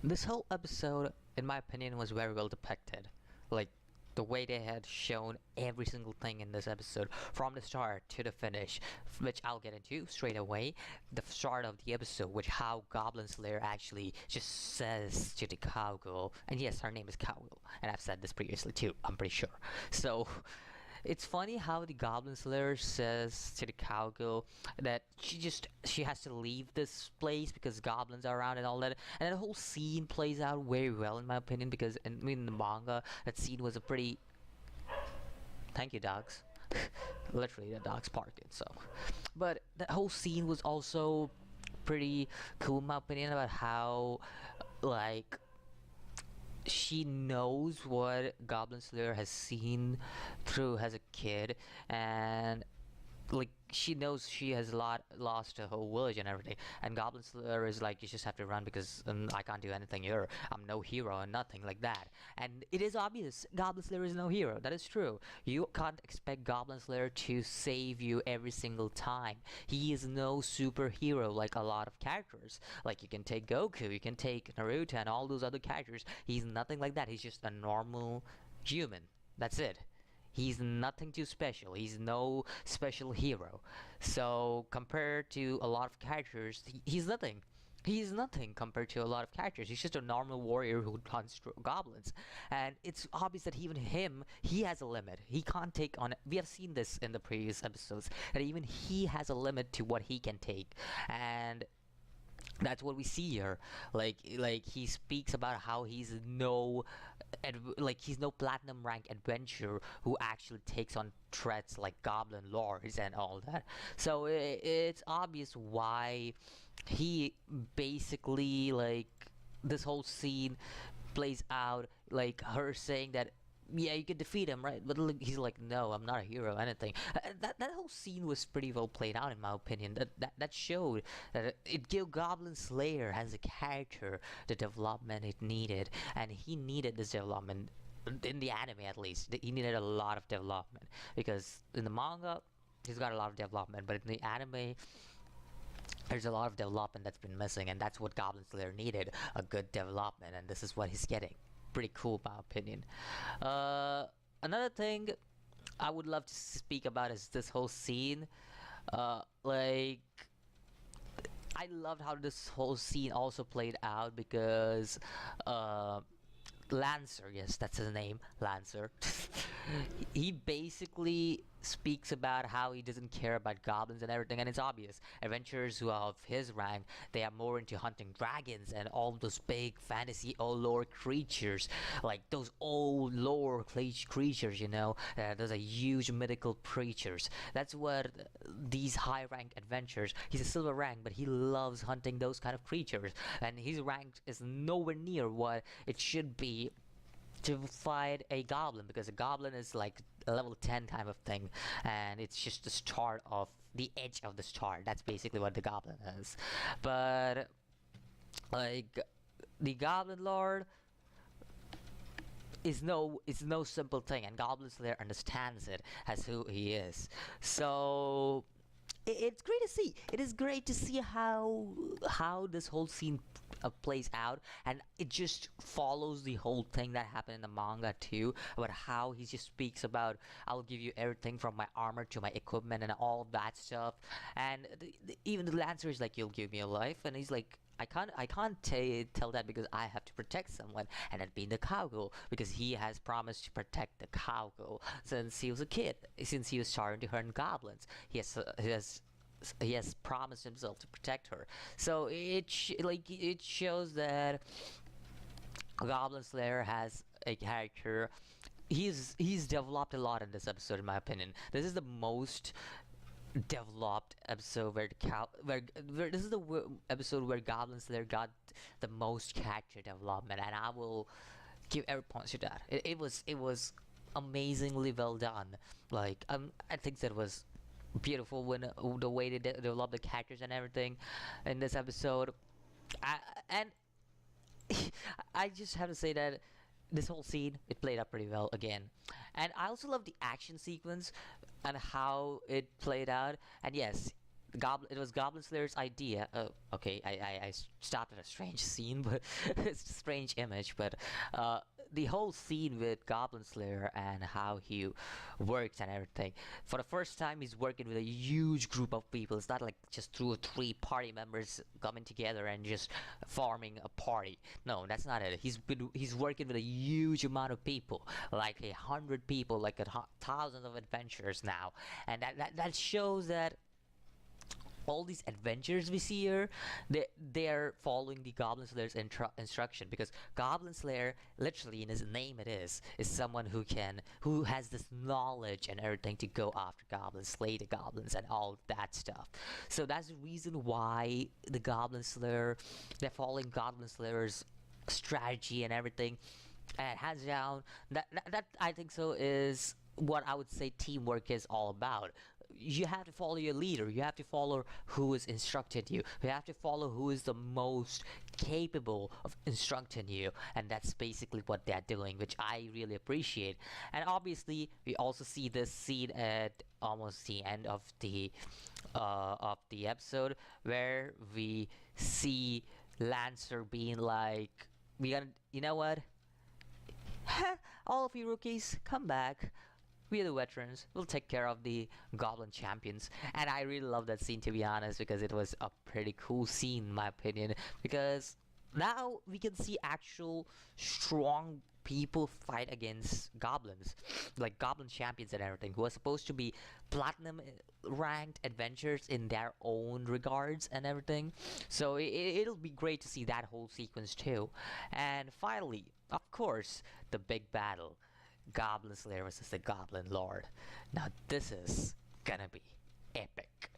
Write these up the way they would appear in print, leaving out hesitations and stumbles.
This whole episode, in my opinion, was very well depicted. Like, the way they had shown every single thing in this episode, from the start to the finish, which I'll get into straight away. The start of the episode, which how Goblin Slayer actually just says to the cowgirl, and yes, her name is Cowgirl, and I've said this previously too, I'm pretty sure. So, it's funny how the Goblin Slayer says to the cowgirl that she has to leave this place because goblins are around and all that, and that whole scene plays out very well in my opinion, because in the manga that scene was a pretty, thank you dogs, literally the dogs parked it. So but that whole scene was also pretty cool in my opinion, about how like she knows what Goblin Slayer has seen through as a kid, and like she knows she has lost her whole village and everything, and Goblin Slayer is like, you just have to run because I can't do anything here, I'm no hero and nothing like that. And it is obvious Goblin Slayer is no hero, that is true. You can't expect Goblin Slayer to save you every single time. He is no superhero like a lot of characters. Like, you can take Goku, you can take Naruto and all those other characters. He's nothing like that. He's just a normal human, that's it. He's nothing too special. He's no special hero. So compared to a lot of characters, he's nothing. He's nothing compared to a lot of characters. He's just a normal warrior who hunts goblins. And it's obvious that even he has a limit. He can't take on... We have seen this in the previous episodes, that even he has a limit to what he can take. And that's what we see here. Like he speaks about how he's no platinum rank adventurer who actually takes on threats like goblin lords and all that. So it's obvious why he basically, like, this whole scene plays out like her saying that, yeah, you can defeat him, right? But he's like, no, I'm not a hero, anything. That whole scene was pretty well played out in my opinion. That showed that it gave Goblin Slayer as a character the development it needed, and he needed this development in the anime at least. He needed a lot of development, because in the manga he's got a lot of development, but in the anime there's a lot of development that's been missing, and that's what Goblin Slayer needed, a good development, and this is what he's getting. Pretty cool in my opinion. Another thing I would love to speak about is this whole scene. Like, I loved how this whole scene also played out, because Lancer, yes, that's his name, Lancer. He basically speaks about how he doesn't care about goblins and everything, and it's obvious. Adventurers who are of his rank, they are more into hunting dragons and all those big fantasy old lore creatures, like those old lore creatures, you know. Those are huge mythical creatures. That's what these high rank adventurers, he's a silver rank, but he loves hunting those kind of creatures, and his rank is nowhere near what it should be to fight a goblin, because a goblin is like a level 10 kind of thing, and it's just the start of the edge of the start. That's basically what the goblin is. But like, the goblin lord is no simple thing, and Goblin Slayer understands it as who he is. So it's great to see. It is great to see how this whole scene plays out, and it just follows the whole thing that happened in the manga too, about how he just speaks about, I'll give you everything from my armor to my equipment and all that stuff. And even the Lancer is like, you'll give me a life, and he's like, I can't tell that because I have to protect someone, and that being the cowgirl, because he has promised to protect the cowgirl since he was a kid, since he was starting to hunt goblins. He has promised himself to protect her. So it shows that Goblin Slayer has a character. He's developed a lot in this episode, in my opinion. This is the most developed episode where this is the episode where Goblin Slayer got the most character development, and I will give every point to that. It was amazingly well done. Like, I think that was beautiful when the way they develop the characters and everything in this episode. And I just have to say that this whole scene, it played out pretty well again. And I also love the action sequence and how it played out. And yes, It was Goblin Slayer's idea. Okay, I stopped at a strange scene, but it's a strange image. But uh, the whole scene with Goblin Slayer and how he works and everything. For the first time, he's working with a huge group of people. It's not like just 2 or 3 party members coming together and just forming a party. No, that's not it. He's working with a huge amount of people, like 100 people, like thousands of adventurers now, and that shows that all these adventures we see here, they're following the Goblin Slayer's instruction, because Goblin Slayer, literally in his name it is someone who has this knowledge and everything to go after goblins, slay the goblins, and all that stuff. So that's the reason why the Goblin Slayer, they're following Goblin Slayer's strategy and everything. And hands down, that I think so is what I would say teamwork is all about. You have to follow your leader. You have to follow who has instructed you. You have to follow who is the most capable of instructing you, and that's basically what they're doing, which I really appreciate. And obviously, we also see this scene at almost the end of the episode, where we see Lancer being like, "We gotta, you know what? All of you rookies, come back. We are the veterans. We'll take care of the Goblin champions." And I really love that scene, to be honest, because it was a pretty cool scene, in my opinion. Because now we can see actual strong people fight against goblins, like goblin champions and everything, who are supposed to be platinum ranked adventures in their own regards and everything. So it'll be great to see that whole sequence too. And finally, of course, the big battle. Goblin Slayer versus the Goblin Lord. Now this is gonna be epic.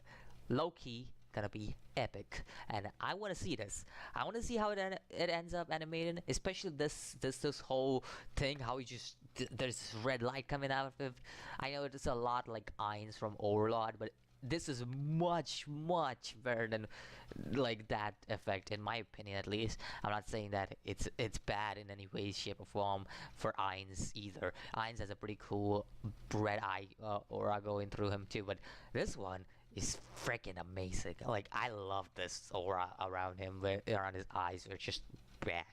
Low key, gonna be epic, and I want to see this. I want to see how it ends up animated, especially this whole thing. How he just there's this red light coming out of him. I know it is a lot like Ainz from Overlord, but this is much better than like that effect, in my opinion, at least. I'm not saying that it's bad in any way, shape, or form for Ainz either. Ainz has a pretty cool red eye aura going through him too, but this one is freaking amazing. Like, I love this aura around him, around his eyes. It's just, yeah,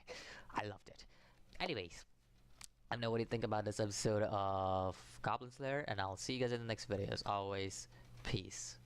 I loved it. Anyways, I know what you think about this episode of Goblin Slayer, and I'll see you guys in the next video. As always, peace.